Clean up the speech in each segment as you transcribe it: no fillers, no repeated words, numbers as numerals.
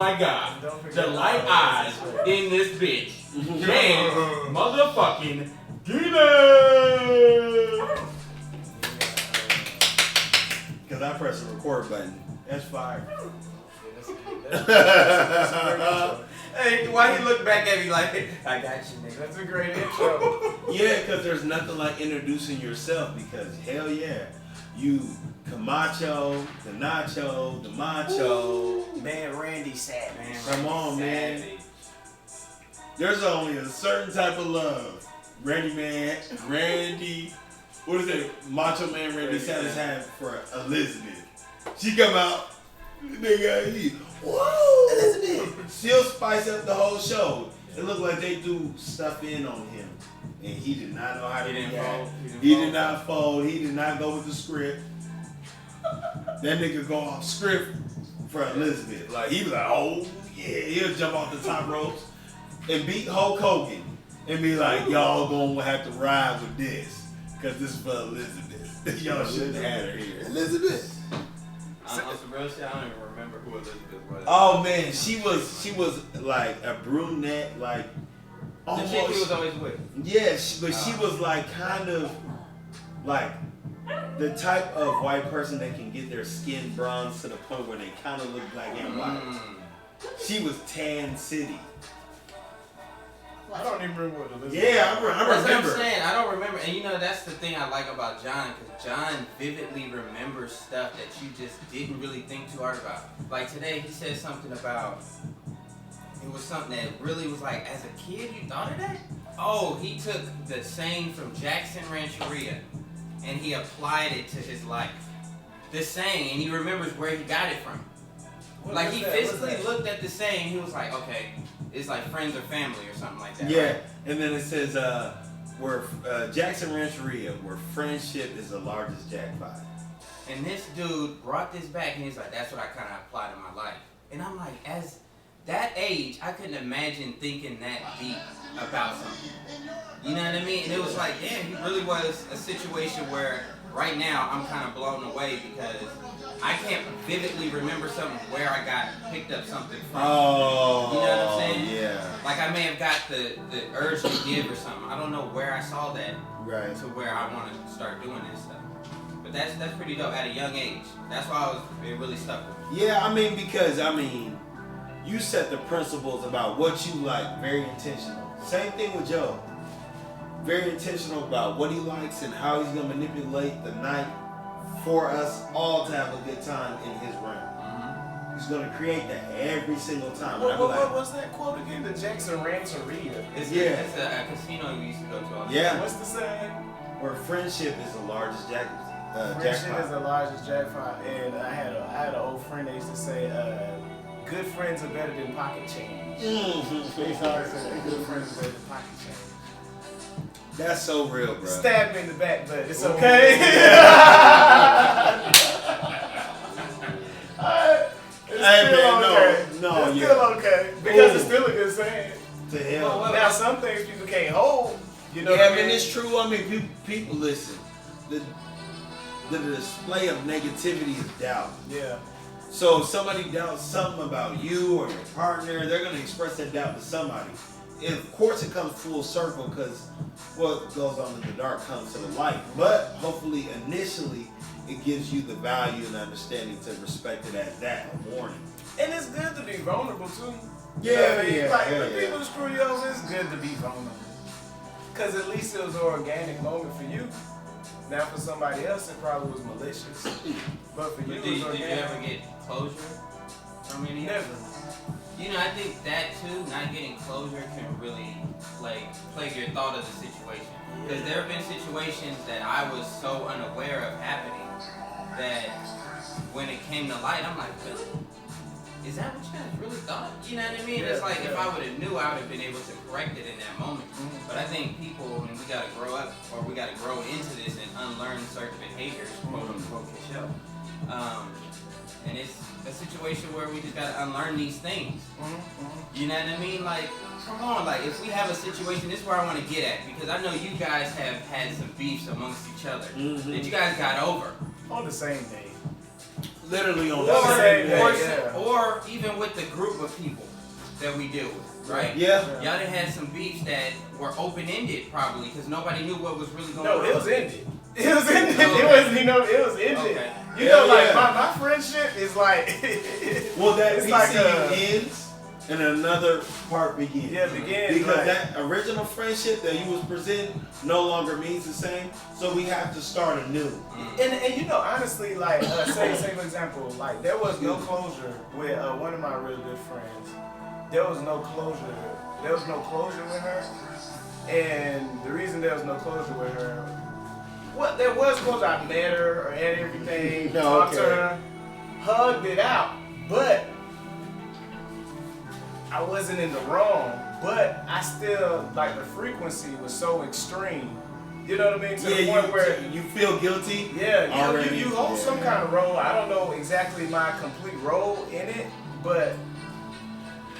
My God, the light eyes in this bitch. James motherfucking Demon. Because I pressed the record button. That's fire. Hey, why he look back at me like, I got you, nigga. That's a great intro. Yeah, because there's nothing like introducing yourself. Because hell yeah, you Camacho, the Nacho, the Macho. Man, Randy sad, man. Come on, man. There's only a certain type of love. Randy, what is it? Macho Man Randy Savage had for Elizabeth. She come out, nigga, woo, Elizabeth. She'll spice up the whole show. It looked like they do stuff in on him. And he did not know how to react. He did not fold. He did not go with the script. That nigga go off script for Elizabeth. Like, he was like, oh, yeah. He'll jump off the top ropes and beat Hulk Hogan and be like, y'all gonna have to ride with this because this is for Elizabeth. Y'all shouldn't have had her here. Elizabeth. On some real shit, I don't even remember who Elizabeth was. Oh, man. She was like a brunette, like, the chick he was always with. Yeah, but she was like kind of like the type of white person that can get their skin bronze to the point where they kind of look black and white. She was Tan City. I don't even remember what Elizabeth. Yeah, I remember. That's what I'm saying. I don't remember. And you know, that's the thing I like about John, because John vividly remembers stuff that you just didn't really think too hard about. Like today, he said something about, it was something that really was like, as a kid, you thought of that? Oh, he took the saying from Jackson Rancheria and he applied it to his life. The saying, and he remembers where he got it from. Like, he physically looked at the saying, he was like, okay, it's like friends or family or something like that. Yeah, right? and then it says, where Jackson Rancheria, where friendship is the largest jackpot. And this dude brought this back and he's like, that's what I kind of apply to my life. And I'm like, as that age, I couldn't imagine thinking that deep about something. You know what I mean? And it was like, damn, he really was a situation where right now I'm kind of blown away because I can't vividly remember something where I picked up something from. Oh, you know what I'm saying? Yeah. Like I may have got the urge to give or something. I don't know where I saw that Right. to where I want to start doing this stuff. But that's pretty dope at a young age. That's why it really stuck with me. Yeah, because you set the principles about what you like, very intentional. Same thing with Joe. Very intentional about what he likes and how he's going to manipulate the night for us all to have a good time in his realm. He's going to create that every single time. What was that quote again? The Jackson Rancheria. It's a casino we used to go to all the time. Yeah. What's the saying? Where friendship is the largest jackpot. Friendship is the largest jackpot. And I had an old friend that used to say, good friends are better than pocket change. They used to always say that good friends are better than pocket change. That's so real, bro. Stab me in the back, but it's okay. It's still okay. Because it's still a good saying. To hell. Now some things people can't hold. You know yeah, what I mean? It's true. I mean, people listen. The display of negativity is doubt. Yeah. So if somebody doubts something about you or your partner, they're going to express that doubt to somebody. And of course, it comes full circle because what goes on in the dark comes to the light. But hopefully, initially, it gives you the value and understanding to respect it as that, a warning. And it's good to be vulnerable too. Yeah, when people screw you over, it's good to be vulnerable. Because at least it was an organic moment for you. Now for somebody else, it probably was malicious. But for you, it was Did organic. you ever get closure from any? Never. You know, I think that too, not getting closure can really plague your thought of the situation. Because there have been situations that I was so unaware of happening that when it came to light, I'm like, really? Is that what you guys really thought? You know what I mean? It's like if I would have knew, I would have been able to correct it in that moment. But I think people, and we got to grow up, or we got to grow into this and unlearn certain behaviors, quote unquote, Michelle. And it's a situation where we just got to unlearn these things. You know what I mean? Like, come on, like if we have a situation, this is where I want to get at, because I know you guys have had some beefs amongst each other that you guys got over. On the same day. literally on Or, the same day. or even with the group of people that we deal with, right? Yeah. Y'all done had some beefs that were open-ended probably because nobody knew what was really going on. No, it was ended. It was ended. Okay. It wasn't, it was ended. Okay. You know, like Yeah. my friendship is like. Well, that it's PCU like ends and another part begins. Yeah, begins. Because like, that original friendship that you was presenting no longer means the same, so we have to start anew. and you know, honestly, like say for example, like there was no closure with one of my real good friends. There was no closure. There was no closure with her, and the reason there was no closure with her, well, there was closure. I met her or had everything, talked to her, hugged it out, but I wasn't in the wrong. But I still like the frequency was so extreme. You know what I mean? To the point where you feel guilty. yeah, already. you hold some kind of role. I don't know exactly my complete role in it, but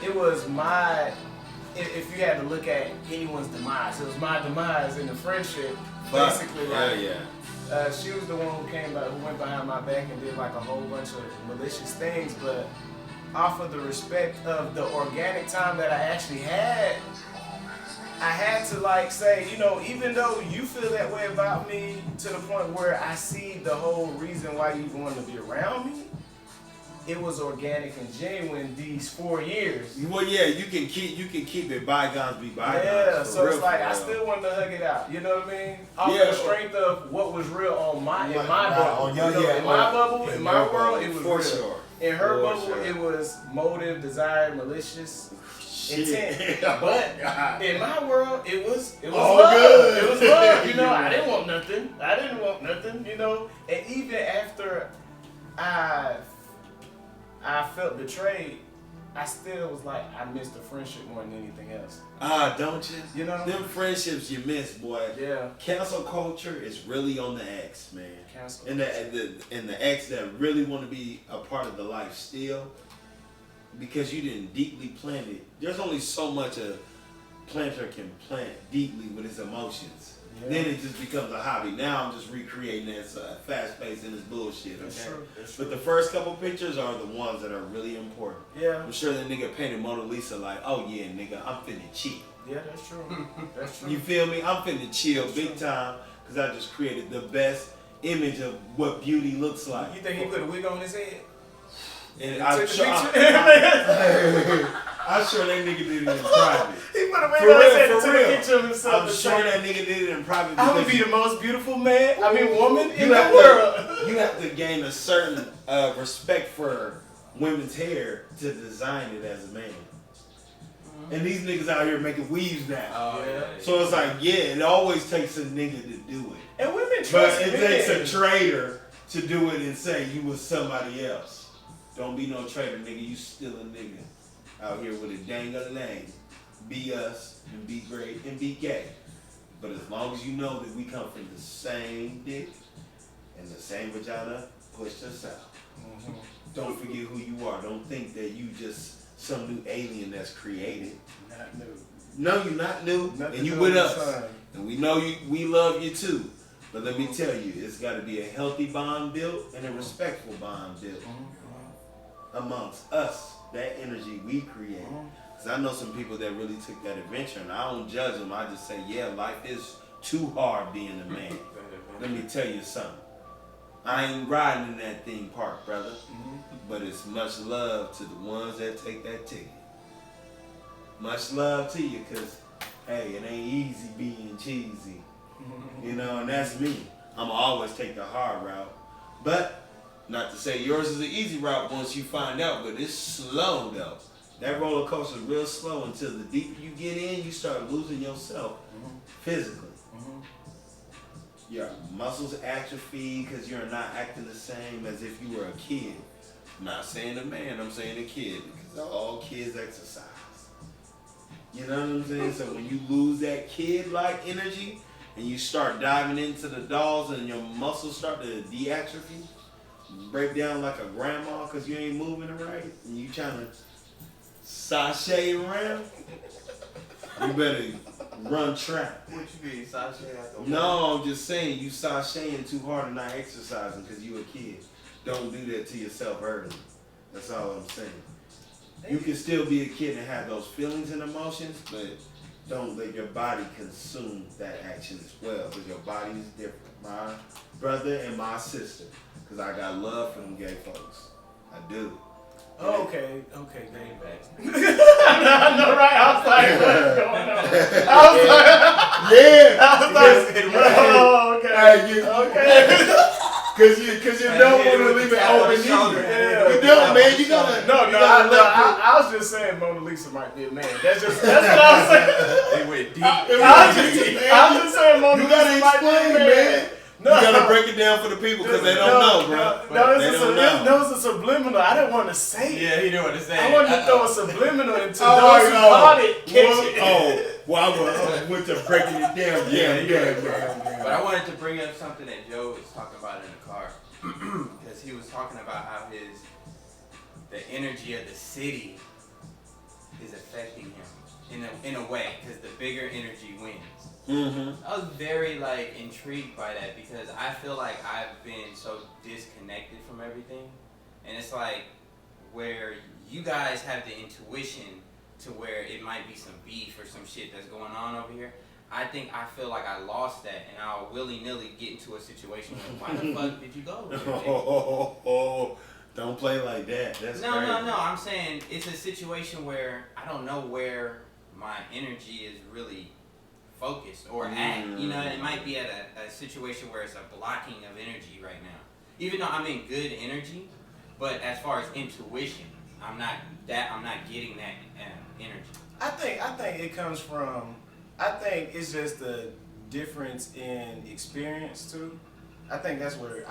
it was my. If you had to look at anyone's demise, it was my demise in the friendship. Basically, like she was the one who went behind my back and did like a whole bunch of malicious things, but off of the respect of the organic time that I actually had, I had to like say, you know, even though you feel that way about me to the point where I see the whole reason why you want to be around me, it was organic and genuine these 4 years. Well, yeah, you can keep it bygones be bygones. Yeah, so real, it's like for I real. still wanted to hug it out. You know what I mean? Off Yeah. the strength of what was real on my in my Right, bubble. on You your- know, yeah, in my on- bubble, in my your world, bubble, it was for real. sure. In her For bubble, sure. it was motive, desire, malicious, Shit. intent. But God. in my world, it was All love. good. It was love. You know, You're I right. didn't want nothing. You know, and even after I felt betrayed, I still was like, I missed the friendship more than anything else. Don't you? You know? Them friendships you miss, boy. Yeah. Cancel culture is really on the X, man. Cancel. And the X that really want to be a part of the life still, because you didn't deeply plant it. There's only so much a planter can plant deeply with his emotions. Yeah. Then it just becomes a hobby. Now I'm just recreating this fast pace and this bullshit. Okay? That's true. That's But true. the first couple pictures are the ones that are really important. Yeah. I'm sure that nigga painted Mona Lisa like, oh yeah, nigga, I'm finna cheat. Yeah, that's true. That's true. You feel me? I'm finna chill big time because I just created the best image of what beauty looks like. You think he put a wig on his head? And Took I'm the sure, picture? I'm sure that nigga did it in private. He put a wig For on his real, head for and took a real. picture of himself. I'm and sure said, that nigga did it in private I would because be the most beautiful woman in you the have world. to, you have to gain a certain respect for women's hair to design it as a man. And these niggas out here making weaves now. Oh, yeah. So it's like, yeah, it always takes a nigga to do it. And women But trust it men. takes a traitor to do it and say you was somebody else. Don't be no traitor, nigga. You still a nigga out here with a dang of name. Be us and be great and be gay. But as long as you know that we come from the same dick and the same vagina, pushed us out. Mhm. Don't forget who you are. Don't think that you just some new alien that's created. Not new. No, you're not new, Nothing and you new with under us. the sun. And we know you. We love you too. But let me tell you, it's got to be a healthy bond built and a respectful bond built amongst us. That energy we create. Because I know some people that really took that adventure, and I don't judge them. I just say, yeah, life is too hard being a man. Let me tell you something. I ain't riding in that theme park, brother. But it's much love to the ones that take that ticket. Much love to you, because, hey, it ain't easy being cheesy. You know, and that's me. I'ma always take the hard route. But, not to say yours is the easy route once you find out, but it's slow though. That roller coaster is real slow until the deeper you get in, you start losing yourself physically. Your muscles atrophy because you're not acting the same as if you were a kid. I'm not saying a man, I'm saying a kid, because all kids exercise. You know what I'm saying? So when you lose that kid-like energy and you start diving into the dolls and your muscles start to de-atrophy, break down like a grandma because you ain't moving it right, and you trying to sashay around, you better run track. What you mean, Sasha? No, I'm just saying you sashaying too hard and not exercising because you a kid. don't do that to yourself early. That's all I'm saying. You can still be a kid and have those feelings and emotions, but don't let your body consume that action as well, because your body is different. My brother and my sister, because I got love for them gay folks. I do. Okay, game back. I know, right? I was like, what's going on? Oh, okay. Because you don't want to leave it open either. You don't, man. You gotta. I was just saying Mona Lisa might be a man. That's what I was saying. They went deep. I was just saying Mona Lisa might be a man. No. You gotta break it down for the people because they don't know, bro. No, it's a subliminal. I didn't want to say it. Yeah, he didn't want to say it. I wanted to throw a subliminal into those who caught it. I went to breaking it down. Yeah. But I wanted to bring up something that Joe was talking about in the car. Because he was talking about how the energy of the city is affecting him in a way, because the bigger energy wins. Mm-hmm. I was very intrigued by that, because I feel like I've been so disconnected from everything, and it's like where you guys have the intuition to where it might be some beef or some shit that's going on over here. I feel like I lost that, and I'll willy-nilly get into a situation where, why the fuck did you go over there? Don't play like that. That's No, crazy. no. I'm saying it's a situation where I don't know where my energy is really focused or at. You know, it might be at a situation where it's a blocking of energy right now. Even though I'm in good energy, but as far as intuition, I'm not getting that energy. I think it comes from. I think it's just the difference in experience too. I think that's where it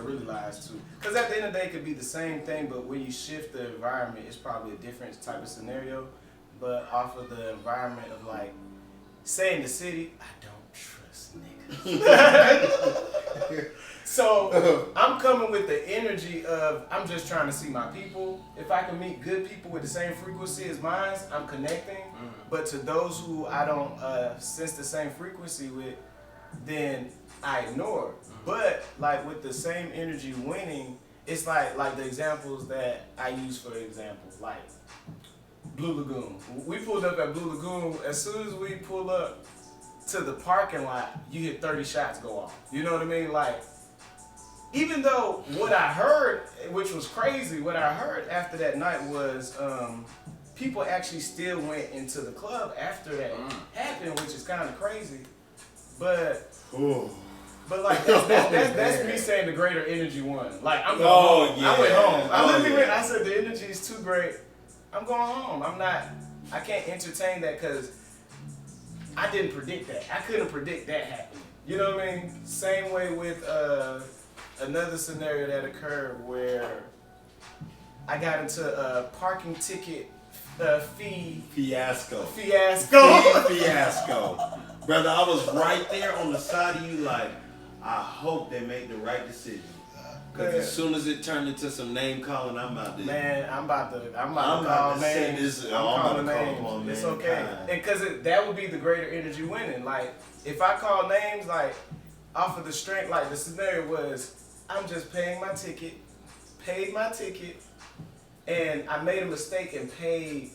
really lies too. Because at the end of the day, it could be the same thing, but when you shift the environment, it's probably a different type of scenario. But off of the environment of say in the city, I don't trust niggas. So I'm coming with the energy of I'm just trying to see my people. If I can meet good people with the same frequency as mine, I'm connecting. Mm-hmm. But to those who I don't sense the same frequency with, then I ignore. Mm-hmm. But with the same energy winning, it's like the examples that I use for example, like Blue Lagoon. We pulled up at Blue Lagoon. As soon as we pull up to the parking lot, you hear 30 shots go off. You know what I mean? Even though what I heard, which was crazy, what I heard after that night was people actually still went into the club after that happened, which is kind of crazy. But that's me saying the greater energy won. I'm going home. Yeah. I went home. I literally went. I said the energy is too great. I'm going home. I can't entertain that because I didn't predict that. I couldn't predict that happening. You know what I mean? Same way with another scenario that occurred where I got into a parking ticket fee fiasco. Brother, I was right there on the side of you I hope they made the right decision. Because as soon as it turned into some name calling, I'm out there. Man, I'm about to call names. I'm calling names. It's okay. And because that would be the greater energy winning. If I call names, off of the strength, the scenario was, I'm just paid my ticket, and I made a mistake and paid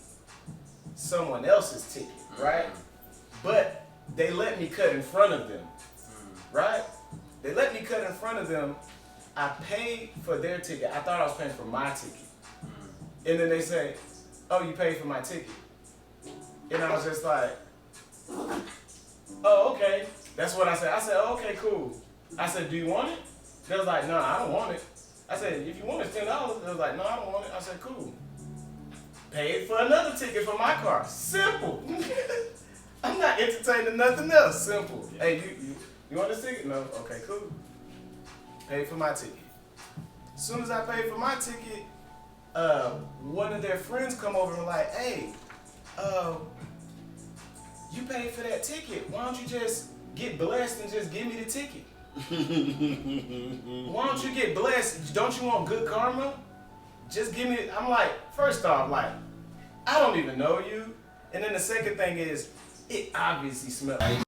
someone else's ticket, right? But they let me cut in front of them, right? They let me cut in front of them. I paid for their ticket. I thought I was paying for my ticket. And then they say, oh, you paid for my ticket. And I was just like, oh, okay. That's what I said. I said, oh, okay, cool. I said, do you want it? They was like, no, I don't want it. I said, if you want it, $10. They was like, no, I don't want it. I said, cool. Paid for another ticket for my car. Simple. I'm not entertaining nothing else. Simple. Hey, you want this ticket? No? Okay, cool. Paid for my ticket. As soon as I paid for my ticket, one of their friends come over and like, hey, you paid for that ticket. Why don't you just get blessed and just give me the ticket? Why don't you get blessed? Don't you want good karma? Just give me. I'm like, first off, I don't even know you. And then the second thing is, it obviously smelled like